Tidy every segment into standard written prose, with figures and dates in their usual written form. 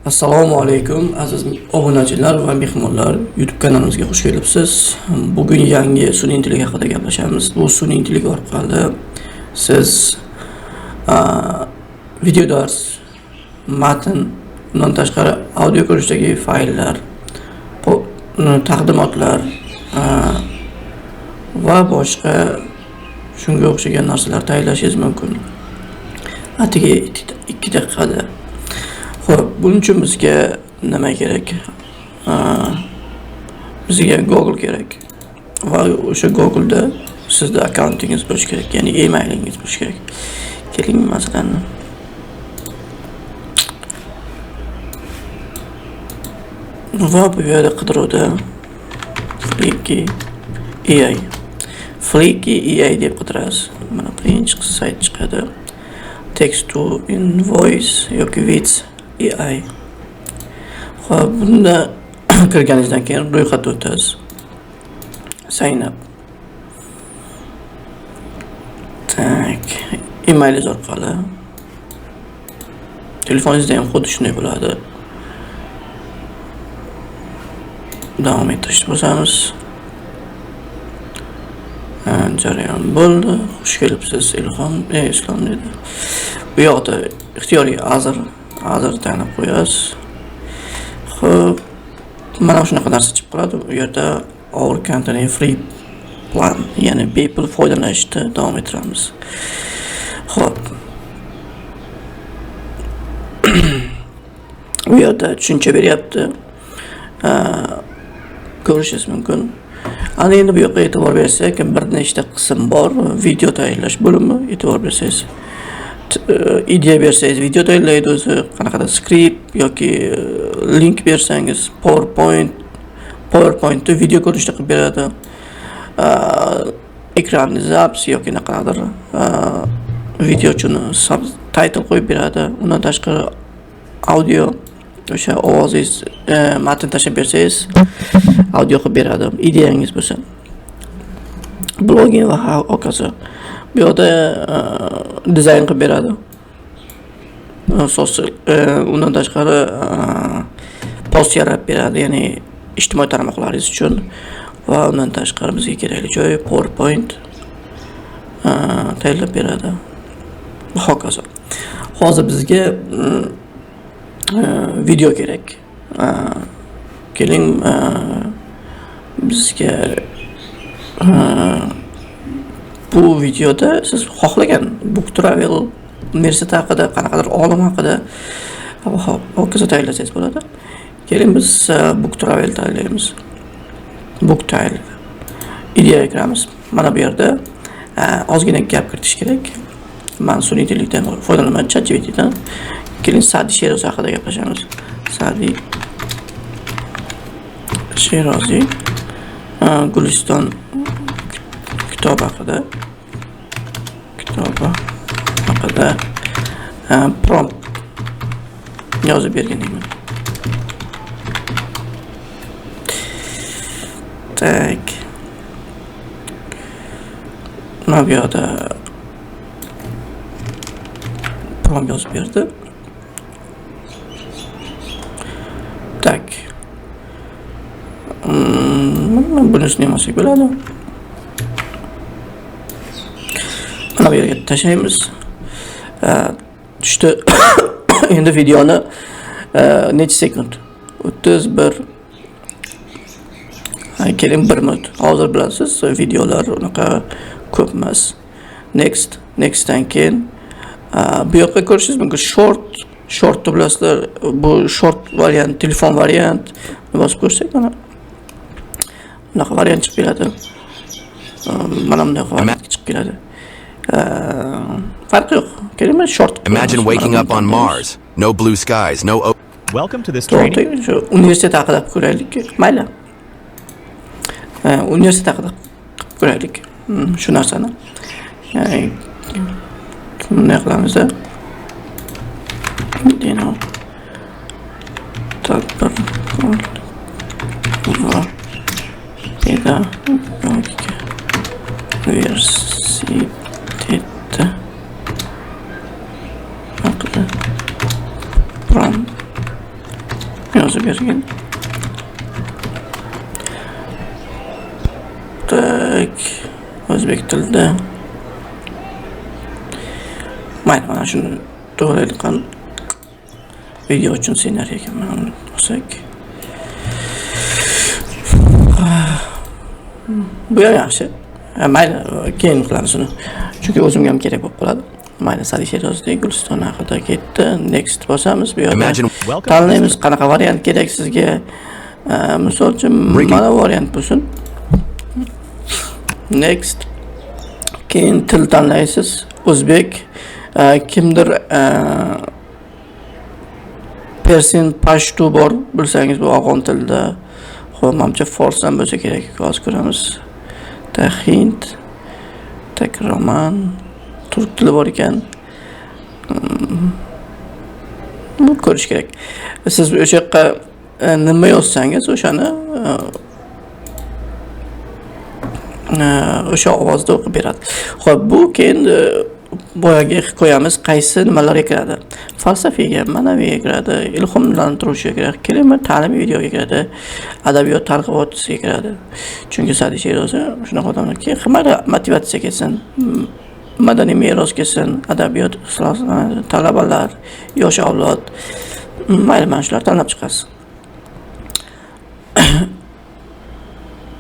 Assalomu alaykum aziz obunachilar va mehmonlar. YouTube kanalimizga xush kelibsiz. Bugun yangi sun'iy intellekt haqida gaplashamiz. Bu sun'iy intellekt orqali siz video dars, matn, undan tashqari audio ko'rishdagi fayllar, taqdimotlar va boshqa shunga o'xshagan narsalar tayyorlashingiz mumkin. Atigi 2 daqiqada. Xo'p, buning uchun bizga nima kerak? Bizga Google kerak. Va o'sha Google'da sizda akkauntingiz bo'lishi kerak, ya'ni e-mailingiz bo'lishi kerak. Keling, masalan, va bu yerda qidiruvda Flicky AI deb qidirasiz. Mana birinchi sayt chiqadi. Text to invoice yoki Wits AI. Xo'p, bunda kirganingizdan keyin ro'yxatga o'tasiz. Sign up. Tak, email orqali. Telefoningizda ham xuddi shunday bo'ladi. Davom ettirishni bosamiz. Jarayon bo'ldi. Xush kelibsiz Islom dedi. Bu yoqda ixtiyoriy hozir tanib qo'yasiz. Xo'p, mana shunaqa narsa chiqib qoladi. Bu yerda our company free plan, ya'ni bepul foydalanishni davom ettiramiz. Xo'p. Bu yerda tushuncha beryapti. Ko'rishingiz mumkin. Ana endi bu yoqqa e'tibor bersak, bir nechta qism bor. Video tayyorlash bo'limi, e'tibor bersangiz. Ideya bersangiz video tayyorlaydi o'zi, qanaqadir skript yoki link bersangiz, PowerPoint'da video ko'rishni qilib beradi. Ekranni zaps yoki qanaqadir video uchun subtitle qo'yib beradi. Undan tashqari audio, o'sha ovozingiz matn tashlab bersangiz, audio qilib beradi. Ideyangiz bo'lsa. Blogging va hokazo. Bu yerda dizayn qilib beradi. Undan tashqari post yaratib beradi, ya'ni ijtimoiy tarmoqlaringiz uchun. Va undan tashqari bizga kerakli joy PowerPoint tayyorlab beradi. Hokazo. Hozir bizga video kerak. Keling, bizga bu videoda siz xohlagan Book Travel universiteti haqida, qanaqadir olim haqida hokazo tayyorlasangiz bo'ladi. Keling, biz Book Travel tayyorlaymiz. Book Travel ideyaga kiramiz. Mana bu yerda ozgina gap kiritish kerak. Men sun'iy intellektdan foydalanaman, ChatGPTdan. Keling, Sa'di Sherozi haqida gaplashamiz. Sa'di Sherozi Guliston kitobi haqida prompt yozib bergan edim. Tak. Mana bu yerda prompt yozib berdi. Tak. Bunisi nima bo'ladi? Mana bu yerga tashlaymiz. Tushdi. Endi videoni necha sekund? 31. Keling, 1 minut. Hozir bilasiz, videolar unaqa ko'p emas. Nextdan keyin bu yoqqa ko'rishingiz mumkin. Short bilasizlar, bu short variant, telefon variant. Bosib ko'rsak, mana bunaqa variant chiqib keladi. Mana bunday variant chiqib keladi. Farqi yo'q. Keling, short. Imagine waking up on Mars. No blue skies, no Welcome to this training. Universitet haqida ko'raylik. Mayli. Universitet haqida ko'raylik. Shu narsani. Bunday qilamiz. Dino. Tadbir. Va pedagogika universiteti haqida yozib bergan. Tak, o'zbek tilida. Mayli, mana shuni to'g'rilik qilib video uchun ssenariyga mana olsak. Bu ham yaxshi. Mayli, keyin qilamiz uni. Chunki o'zimga ham kerak bo'lib qoladi. Mayli, Sadiq Sherozining Guliston haqida ketdi. Next bosamiz. Bu yerda tanlaymiz qanaqa variant kerak sizga. Misol uchun mana variant bo'lsin. Next. Keyin til tanlaysiz. O'zbek, kimdir Persian, Pashto bor bilsangiz bu afg'on tilida. Xo'p, menimcha fors ham bo'lsa kerak. Hozir ko'ramiz. Hind, roman, turk tili bor ekan. Bu ko'rish kerak. Siz o'sha yoqqa nima yozsangiz, o'shani o'sha ovozda o'qib beradi. Xo'p, bu keyin boyagi hikoyamiz qaysi nimalarga kiradi? Falsafiyaga, ma'naviyga kiradi, ilhomlantiruvchiga kiradi, kelima ta'limiy videoga kiradi, adabiyot targ'ibotchisiga kiradi. Chunki Sadiq Sherozi shunaqa odamlarki, motivatsiya ketsin, madaniy meros ketsin, adabiyot talabalar, yosh avlod, mayli mana shular tanlab chiqasiz.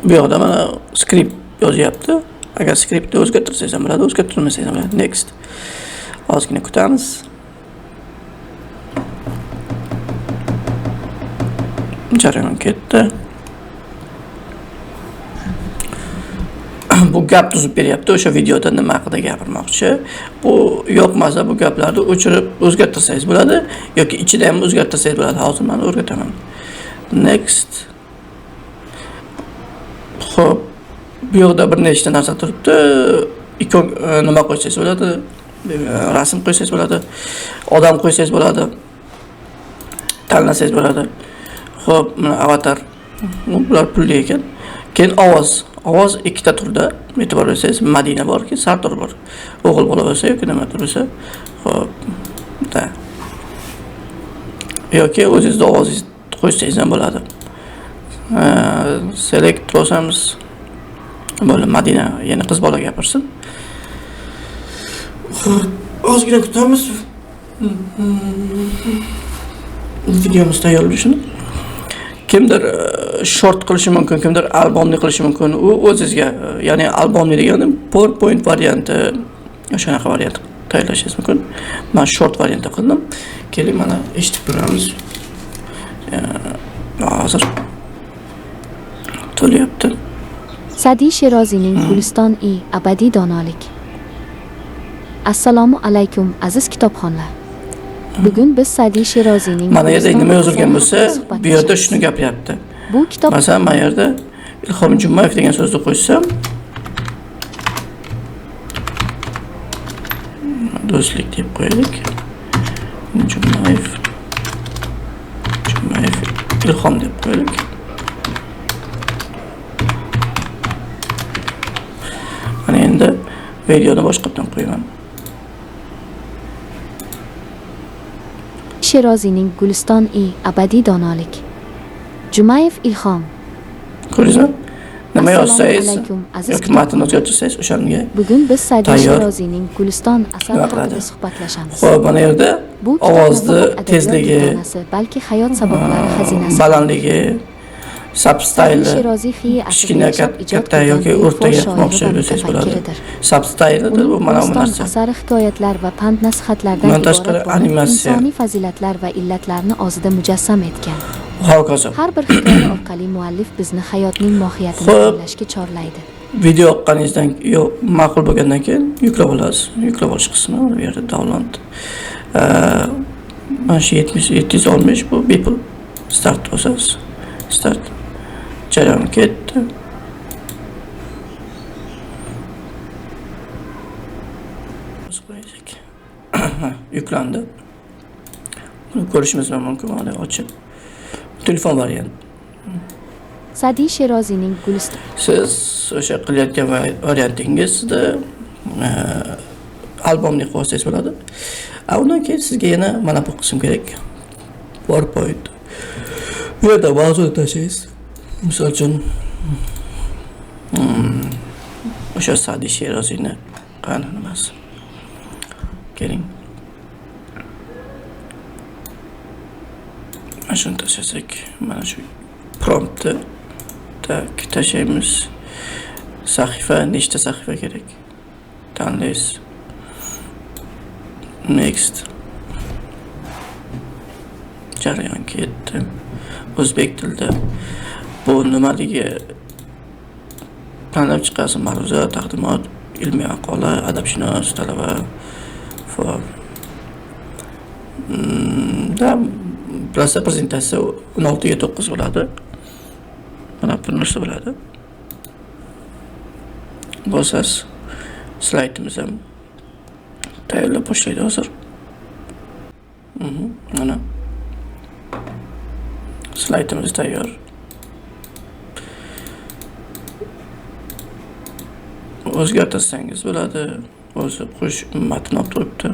Bu yoqda mana skript yozyapti. Agar skriptni o'zgartirsangiz ham bo'ladi, o'zgartirmasangiz ham bo'ladi. Next. Ozgina kutamiz. Jarayon ketdi. Bu gap tuzib beryapti, o'sha videoda nima haqida gapirmoqchi. Bu yoqmasa bu gaplarni o'chirib o'zgartirsangiz bo'ladi yoki ichida ham o'zgartirsangiz bo'ladi. Hozir men o'rgataman. Next. Xo'p, bu yerda bir nechta narsa turibdi. Ikon nima qo'ysangiz bo'ladi? Rasm qo'ysangiz bo'ladi. Odam qo'ysangiz bo'ladi. Tanlasangiz bo'ladi. Xo'p, mana avatar. Bular pulli ekan. Keyin ovoz ikkita turda. E'tibor bersangiz, Madina borki, Sardor bor. O'g'il bola bo'lsa yoki nima tursa, xo'p, da. Yoki o'zingizning ovozingizni qo'ysangiz ham bo'ladi. Select bosamiz. Bo'ldi, Madina yana qiz bola gapirsin. Ozgina kutamiz. Videomiz tayyor bo'lishini. Kimdir short qilishi mumkin, kimdir albomni qilishi mumkin. U o'zingizga, ya'ni albomni degani PowerPoint varianti, o'shanaqa variant tayyorlashingiz mumkin. Men short variantda qildim. Keling, mana eshitib ko'ramiz. Hozir to'lyapti. Sadiq Sherozining Guliston-i abadiy donolik. Assalomu alaykum aziz kitobxonlar. Bugun biz Sadiq Sherozining mana yerda nima yozilgan bo'lsa, bu yerda shuni gapiryapti. Bu kitob masalan, mana yerda Ilhom Jumayev degan so'zni qo'shsam, do'stlik deb qo'yaylik. Jumayev Ilhom deb qo'yaylik. Mana endi videoni boshqatdan qo'yaman. Sherozining Guliston-i abadiy donolik. Jumayev Ilhom. Ko'rdingizmi? Nima yozsangiz yoki matn o'zgartirsangiz o'shanga. Bugun biz Sadiq Sherozining Guliston asari haqida suhbatlashamiz. Xo'p, mana yerda ovozni tezligi, balki hayot saboqlari xazinasi, balandligi, substyle, kichkina katta yoki o'rtaga yetmoqchi bo'lsangiz bo'ladi. Substyle bu mana bu narsa. Asari hikoyatlar va pand nasihatlardan iborat animatsiya, insoniy fazilatlar va illatlarni o'zida mujassam etgan. Hokazo. Har bir hikoya orqali muallif bizni hayotning mohiyatini anglashga chorlaydi. Video yoqqaningizdan ma'qul bo'lgandan keyin yuklab olasiz. Yuklab olish qismi bu yerda download. Mana shu 760 bu bepul. Start bosasiz. Start. Jarayon ketdi. Yuklandi. Buni ko'rishimiz mumkin, mana ochib. Telefon variant. Sadiq Sherozining Guliston. Siz o'sha qilayotgan variantingizda albomni qo'ysangiz bo'ladi. Undan keyin sizga yana mana bu qism kerak. PowerPoint. Bu yerda mavzuni tashlaysiz. Misol uchun o'sha Sa'diy She'roziyni qani nimasi. Keling. Mana shuni tashlasak, mana shu promptni tashlaymiz. Sahifa, nechta sahifa kerak? Tanlaysiz. Next. Jarayon ketdi. O'zbek tilida bu nimaligi tanlab chiqasiz. Ma'ruza, taqdimot, ilmiy maqola, adabshunos, talaba va prezentatsiya 16 ga 9 bo'ladi. Mana bu narsa bo'ladi. Bo'lsas slaydimiz ham tayyorlab boshlaydi hozir. Mana slaydimiz tayyor. O'zgartirsangiz bo'ladi. O'zi qo'sh matn olib turibdi.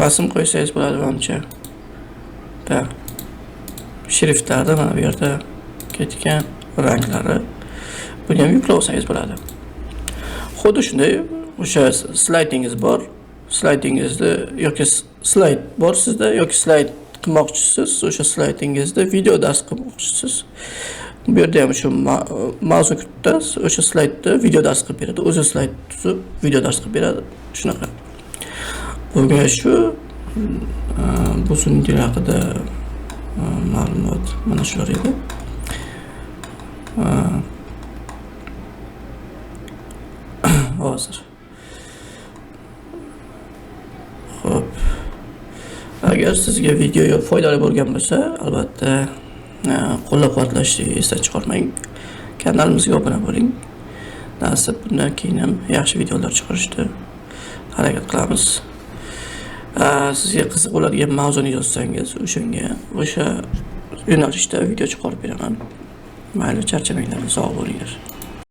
Rasm qo'ysangiz bo'ladi ancha. Da shriftlarda mana bu yerda ketgan ranglari. Buni ham yuklab olsangiz bo'ladi. Xuddi shunday o'sha slaydingiz bor. Slaydingizni yoki slayd bor sizda yoki slayd qilmoqchisiz. O'sha slaydingizda video dars qilmoqchisiz. Bu yerda ham shu mavzu kiritasiz. O'sha slaydda video dars qilib beradi. O'zi slayd tuzib video dars qilib beradi. Shunaqa. Bugun shu bu sun'iy haqida ma'lumot mana shular edi. Hozir. Xo'p. Agar sizga video foydali bo'lgan bo'lsa, albatta qo'llab-quvvatlashni esdan chiqarmang. Kanalimizga obuna bo'ling. Nasib bundan keyin ham yaxshi videolar chiqarishga harakat qilamiz. Sizga qiziq bo'ladigan mavzuni yozsangiz, o'sha yo'nalishda video chiqarib beraman. Mayli, charchamanglar, sog' bo'linglar.